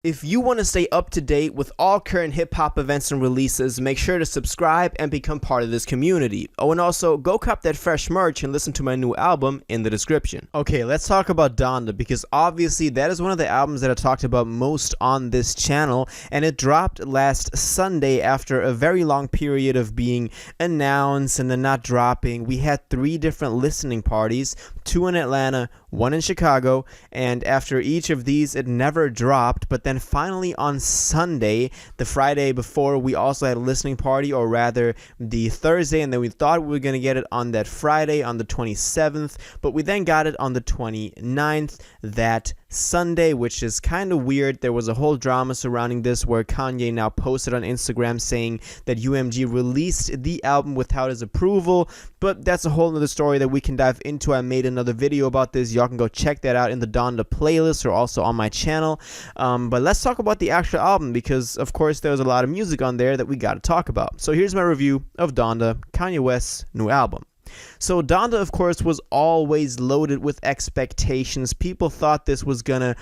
If you want to stay up to date with all current hip-hop events and releases, make sure to subscribe and become part of this community. Oh, and also, go cop that fresh merch and listen to my new album in the description. Okay, let's talk about Donda, because obviously that is one of the albums that I talked about most on this channel, and it dropped last Sunday after a very long period of being announced and then not dropping. We had 3 different listening parties, 2 in Atlanta, 1 in Chicago, and after each of these it never dropped. But then finally on Sunday, the Friday before, we also had a listening party, or rather the Thursday, and then we thought we were going to get it on that Friday on the 27th, but we then got it on the 29th that Sunday, which is kind of weird. There was a whole drama surrounding this where Kanye now posted on Instagram saying that UMG released the album without his approval, but that's a whole other story that we can dive into. I made another video about this. Y'all can go check that out in the Donda playlist or also on my channel. But let's talk about the actual album, because of course there's a lot of music on there that we got to talk about. So here's my review of Donda, Kanye West's new album. So Donda, of course, was always loaded with expectations. People thought this was gonna,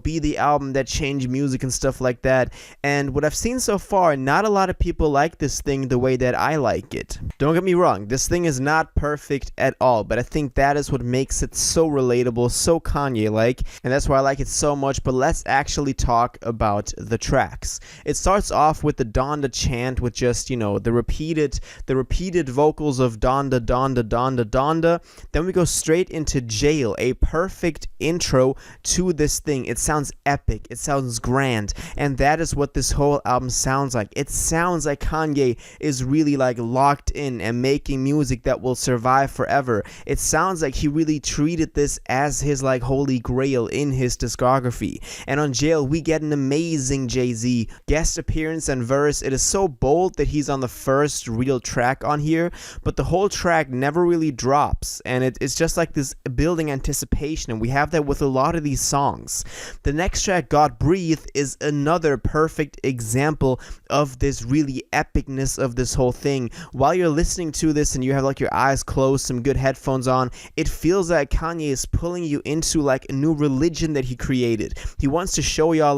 be the album that changed music and stuff like that. And what I've seen so far, not a lot of people like this thing the way that I like it. Don't get me wrong, this thing is not perfect at all, but I think that is what makes it so relatable, so Kanye-like, and that's why I like it so much. But let's actually talk about the tracks. It starts off with the Donda chant with just, the repeated vocals of Donda, Donda, Donda, Donda. Then we go straight into Jail, a perfect intro to this thing. It sounds epic, it sounds grand, and that is what this whole album sounds like. It sounds like Kanye is really locked in and making music that will survive forever. It sounds like he really treated this as his holy grail in his discography. And on Jail we get an amazing Jay-Z guest appearance and verse. It is so bold that he's on the first real track on here, but the whole track never really drops, and it's just like this building anticipation, and we have that with a lot of these songs. The next track, God Breathe, is another perfect example of this really epicness of this whole thing. While you're listening to this and you have your eyes closed, some good headphones on, it feels like Kanye is pulling you into a new religion that he created. He wants to show y'all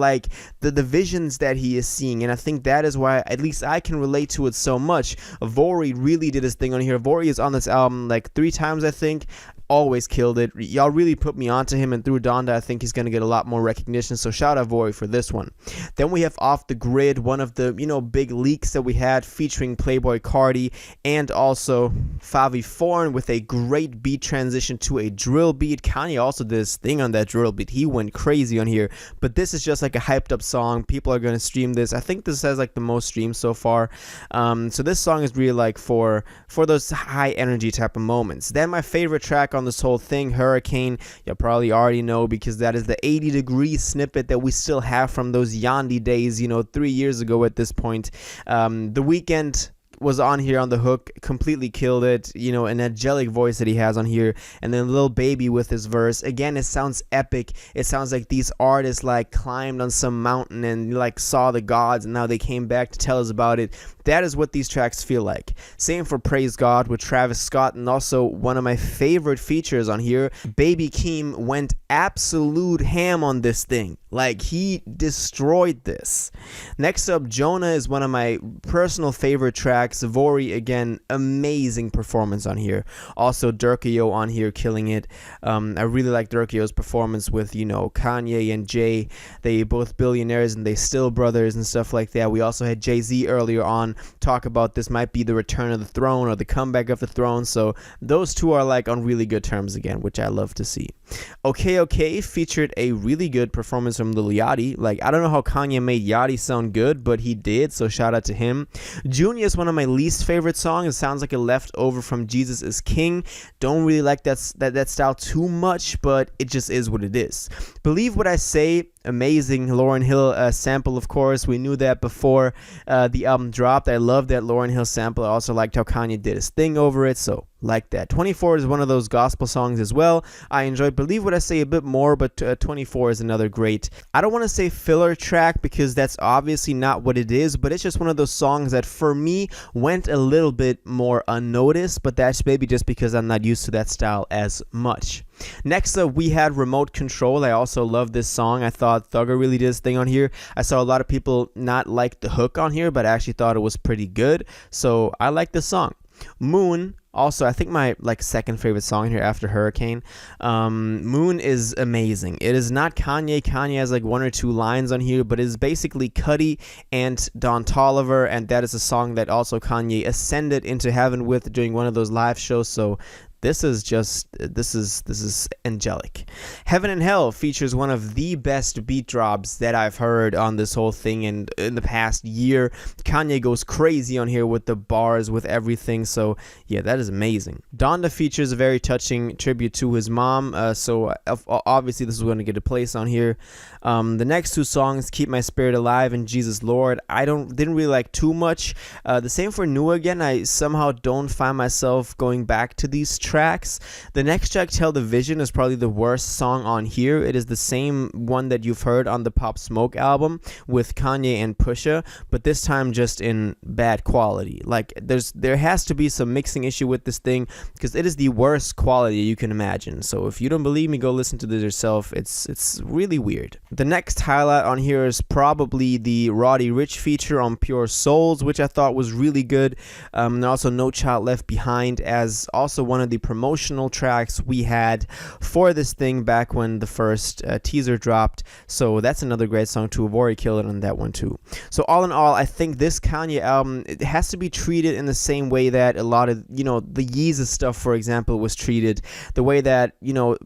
the visions that he is seeing, and I think that is why at least I can relate to it so much. Vori really did his thing on here. Vori is on this album 3 times, I think. Always killed it. Y'all really put me onto him, and through Donda I think he's going to get a lot more recognition, so shout out Vori for this one. Then we have Off the Grid, one of the big leaks that we had, featuring Playboi Carti and also Favi Foreign, with a great beat transition to a drill beat. Kanye also did his thing on that drill beat. He went crazy on here, but this is just a hyped up song. People are going to stream this. I think this has the most streams so far. So this song is really for those high energy type of moments. Then my favorite track on this whole thing, Hurricane, you'll probably already know, because that is the 80-degree snippet that we still have from those Yandi days, 3 years ago at this point. The Weeknd was on here on the hook, completely killed it, an angelic voice that he has on here. And then Lil Baby with his verse, again, it sounds epic. It sounds like these artists climbed on some mountain and saw the gods, and now they came back to tell us about it. That is what these tracks feel like. Same for Praise God with Travis Scott, and also one of my favorite features on here, Baby Keem went absolute ham on this thing. He destroyed this. Next up, Jonah is one of my personal favorite tracks. Vori, again, amazing performance on here. Also Durkio on here, killing it. I really like Durkio's performance with Kanye and Jay. They both billionaires and they still brothers and stuff like that. We also had Jay-Z earlier on talk about this might be the return of the throne or the comeback of the throne, so those two are on really good terms again, which I love to see. Okay featured a really good performance from Lil Yachty. I don't know how Kanye made Yachty sound good, but he did, so shout out to him. Junior is one of my least favorite songs. It sounds like a leftover from Jesus is King. Don't really like that style too much, but it just is what it is. Believe What I Say, amazing Lauryn Hill sample, of course. We knew that before the album dropped. I love that Lauryn Hill sample. I also liked how Kanye did his thing over it, so like that. 24 is one of those gospel songs as well. I enjoyed Believe What I Say a bit more, but 24 is another great, I don't want to say filler track because that's obviously not what it is, but it's just one of those songs that for me went a little bit more unnoticed, but that's maybe just because I'm not used to that style as much. Next up, we had Remote Control. I also love this song. I thought Thugger really did his thing on here. I saw a lot of people not like the hook on here, but I actually thought it was pretty good. So I like this song. Moon, also I think my second favorite song here after Hurricane. Moon is amazing. It is not Kanye. Kanye has like one or two lines on here, but it is basically Cudi and Don Toliver, and that is a song that also Kanye ascended into heaven with during one of those live shows. So this is angelic. Heaven and Hell features one of the best beat drops that I've heard on this whole thing and in the past year. Kanye goes crazy on here with the bars, with everything. So yeah, that is amazing. Donda features a very touching tribute to his mom. So obviously this is going to get a place on here. The next two songs, Keep My Spirit Alive and Jesus Lord, I didn't really like too much. The same for New Again. I somehow don't find myself going back to these tracks. The next track, Tell the Vision, is probably the worst song on here. It is the same one that you've heard on the Pop Smoke album with Kanye and Pusha, but this time just in bad quality. Like there has to be some mixing issue with this thing because it is the worst quality you can imagine. So if you don't believe me, go listen to this yourself. It's really weird. The next highlight on here is probably the Roddy Ricch feature on Pure Souls, which I thought was really good. And also No Child Left Behind as also one of the promotional tracks we had for this thing back when the first teaser dropped. So that's another great song too. I've already killed it on that one too. So all in all, I think this Kanye album, it has to be treated in the same way that a lot of, the Yeezus stuff, for example, was treated. The way that,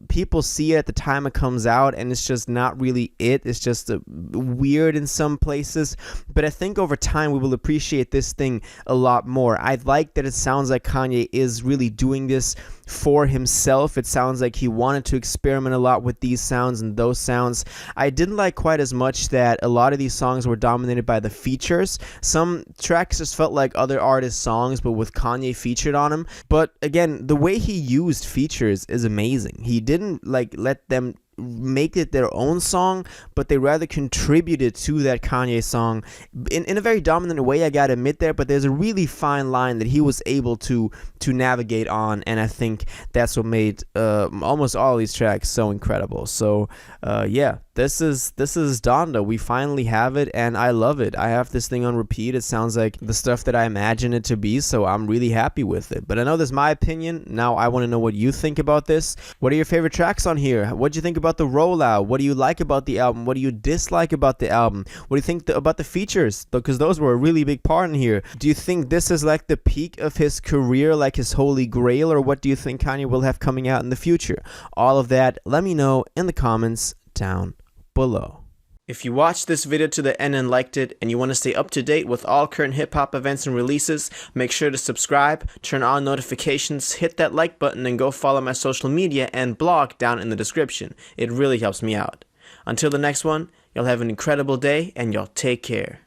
people see it at the time it comes out, and it's just not really it. It's just weird in some places. But I think over time we will appreciate this thing a lot more. I like that it sounds like Kanye is really doing this for himself. It sounds like he wanted to experiment a lot with these sounds and those sounds. I didn't like quite as much that a lot of these songs were dominated by the features. Some tracks just felt like other artists' songs, but with Kanye featured on them. But again, the way he used features is amazing. He didn't let them make it their own song, but they rather contributed to that Kanye song in a very dominant way, I gotta admit there, but there's a really fine line that he was able to navigate on, and I think that's what made almost all these tracks so incredible. So yeah, this is Donda. We finally have it, and I love it. I have this thing on repeat. It sounds like the stuff that I imagine it to be, so I'm really happy with it. But I know this is my opinion. Now I want to know what you think about this. What are your favorite tracks on here? What do you think about the rollout? What do you like about the album? What do you dislike about the album? What do you think about the features? Because those were a really big part in here. Do you think this is like the peak of his career, like his holy grail, or what do you think Kanye will have coming out in the future? All of that, let me know in the comments down below. If you watched this video to the end and liked it, and you want to stay up to date with all current hip-hop events and releases, make sure to subscribe, turn on notifications, hit that like button, and go follow my social media and blog down in the description. It really helps me out. Until the next one, y'all have an incredible day, and y'all take care.